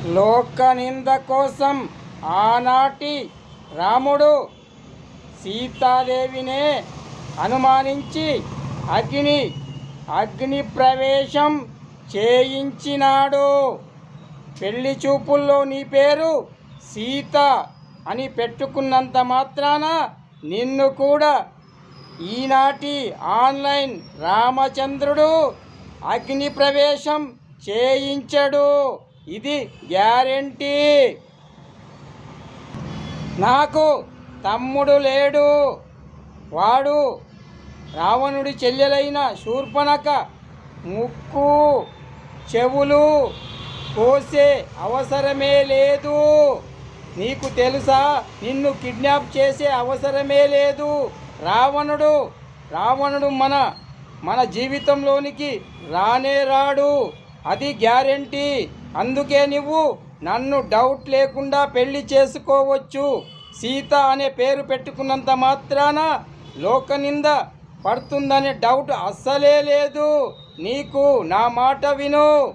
లోకనింద కోసం ఆనాటి రాముడు సీతాదేవినే అనుమానించి అగ్ని ప్రవేశం చేయించినాడు. పెళ్లి చూపుల్లో నీ పేరు సీత అని పెట్టుకున్నంత మాత్రాన నిన్ను కూడా ఈనాటి ఆన్లైన్ రామచంద్రుడు అగ్ని ప్రవేశం చేయించడు. ఇది గ్యారెంటీ. నాకు తమ్ముడు లేడు. వాడు రావణుడి చెల్లెలైన శూర్పణఖ ముక్కు చెవులు కోసే అవసరమే లేదు. నీకు తెలుసా, నిన్ను కిడ్నాప్ చేసే అవసరమే లేదు. రావణుడు మన జీవితంలోనికి రానే రాడు. అది గ్యారెంటీ. అందుకే నువ్వు నన్ను డౌట్ లేకుండా పెళ్లి చేసుకోవచ్చు. సీత అనే పేరు పెట్టుకున్నంత మాత్రాన లోకనింద పడుతుందనే డౌట్ అస్సలే లేదు నీకు. నా మాట విను.